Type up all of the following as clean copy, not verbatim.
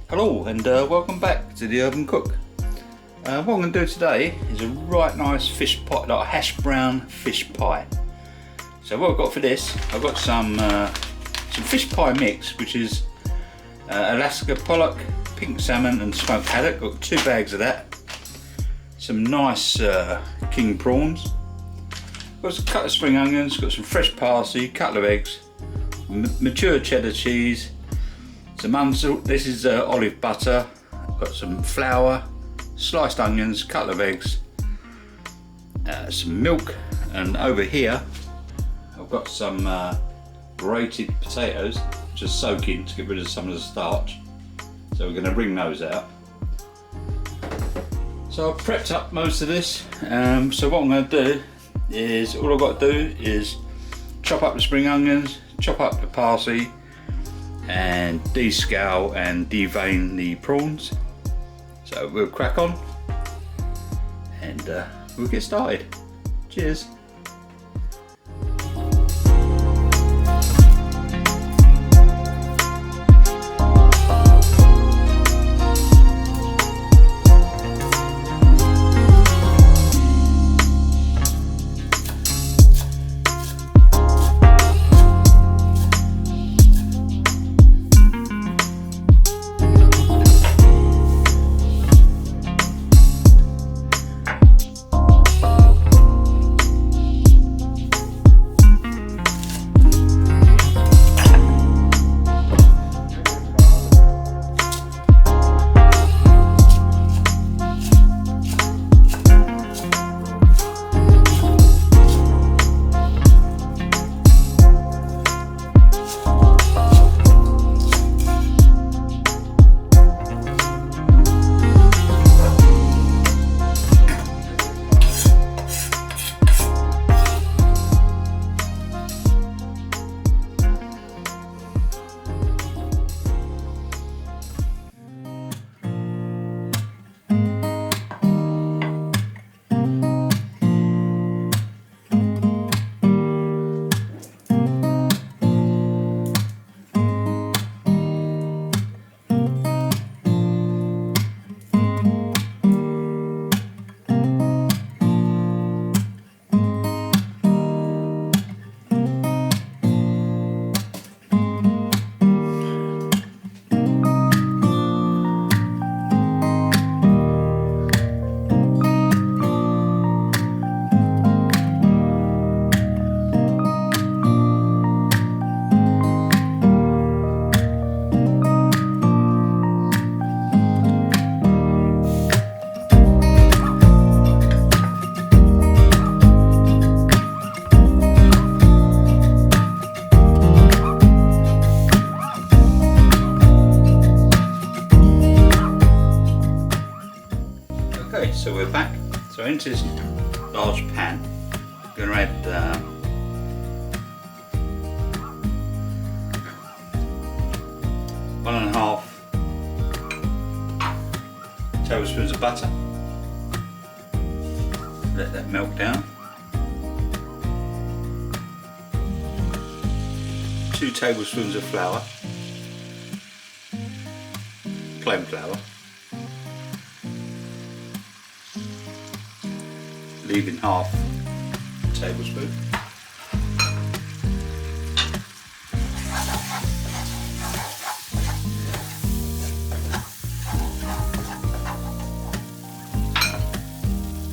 Hello and welcome back to the Urban Cook. What I'm going to do today is a right nice fish pie, like a hash brown fish pie. So what I've got for this, I've got some fish pie mix, which is Alaska pollock, pink salmon and smoked haddock. Got 2 bags of that. Some nice king prawns. Got a couple of spring onions, got some fresh parsley, couple of eggs, mature cheddar cheese, some unsalt, this is olive butter, got some flour, sliced onions, couple of eggs, some milk, and over here I've got some grated potatoes just soaking to get rid of some of the starch. So we're going to wring those out. So I've prepped up most of this, so what I'm going to do is, all I've got to do is chop up the spring onions, chop up the parsley, and descale and devein the prawns. So we'll crack on and we'll get started. Cheers. Okay, so we're back. So into this large pan, I'm going to add 1.5 tablespoons of butter. Let that melt down. 2 tablespoons of flour, plain flour. Leaving half a tablespoon.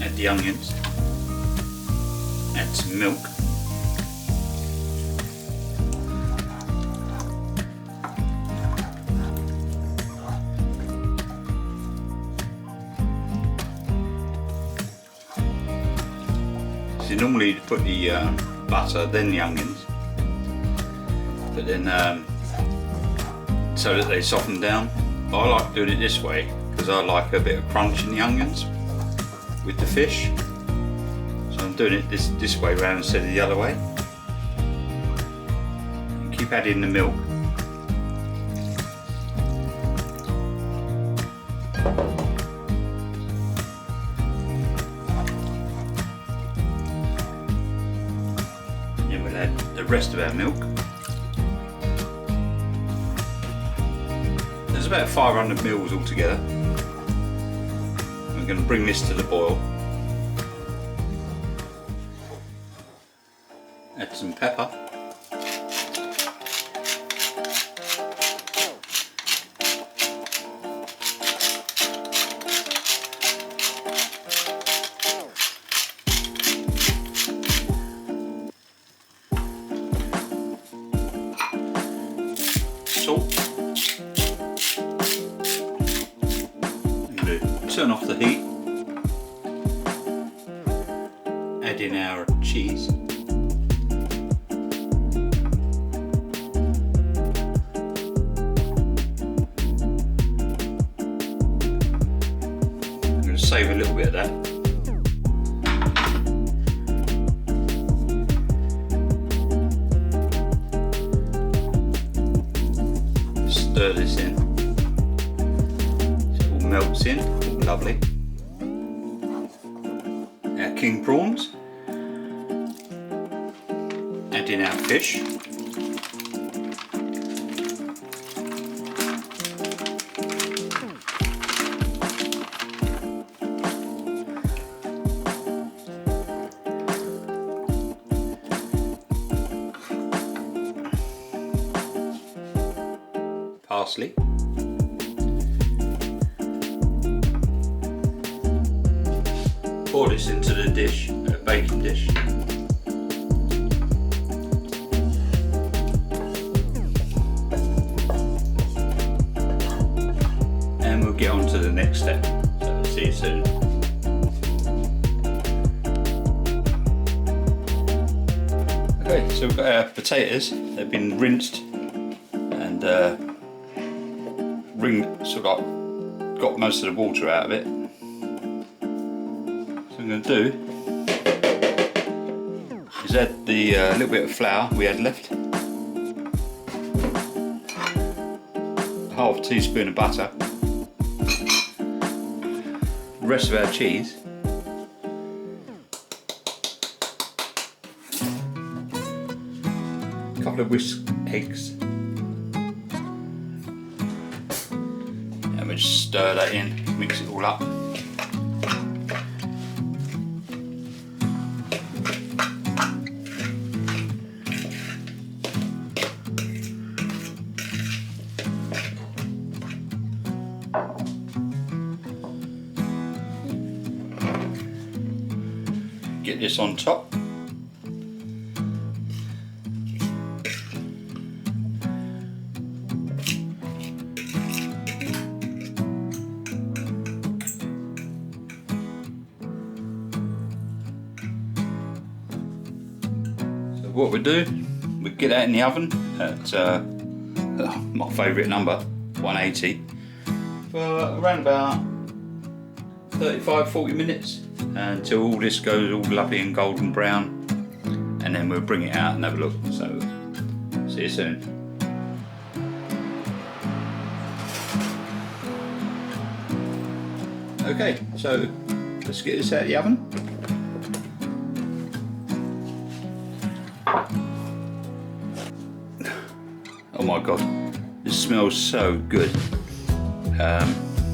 Add the onions. Add some milk. So normally you put the butter, then the onions, but then so that they soften down. I like doing it this way because I like a bit of crunch in the onions with the fish. So I'm doing it this way round instead of the other way. And keep adding the milk. rest of our milk. There's about 500 mils altogether. We're going to bring this to the boil. Add some pepper. Salt. I'm going to turn off the heat. Add in our cheese. I'm going to save a little bit of that. Stir this in, so it all melts in, all lovely. Our king prawns, add in our fish, parsley, pour this into the dish, a baking dish, and we'll get on to the next step, so see you soon. Okay, so we've got our potatoes. They've been rinsed and sort of got most of the water out of it. So what I'm going to do is add the little bit of flour we had left, half a teaspoon of butter, the rest of our cheese, a couple of whisked eggs. Just stir that in, mix it all up. Get this on top. What we do, we get that in the oven at my favourite number, 180, for around about 35-40 minutes until all this goes all lovely and golden brown, and then we'll bring it out and have a look. So see you soon. Okay, so let's get this out of the oven. Oh my god, this smells so good.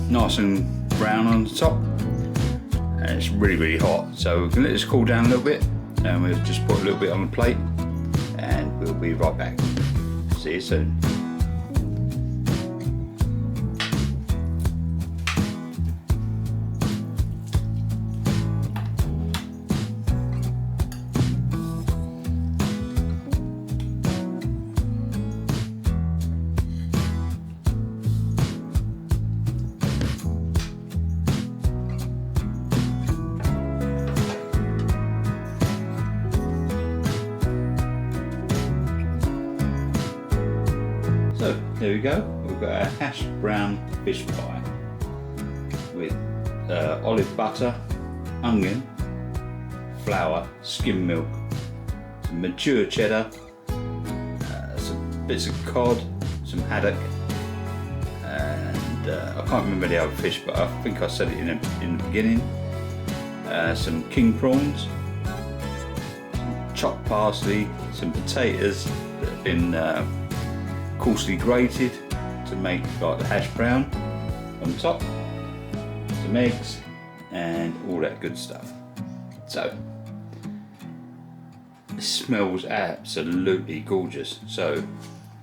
Nice and brown on the top, and it's really hot. So we can let this cool down a little bit, and we'll just put a little bit on the plate, and we'll be right back. See you soon. So there we go, we've got our hash brown fish pie with olive butter, onion, flour, skim milk, some mature cheddar, some bits of cod, some haddock, and I can't remember the other fish, but I think I said it in the beginning. Some king prawns, some chopped parsley, some potatoes that have been coarsely grated to make like the hash brown on top, some eggs and all that good stuff. So it smells absolutely gorgeous. So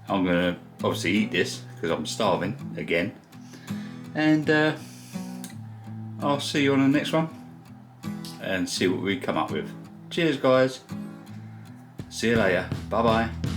I'm gonna obviously eat this because I'm starving again, and I'll see you on the next one and see what we come up with. Cheers guys, see you later, bye bye.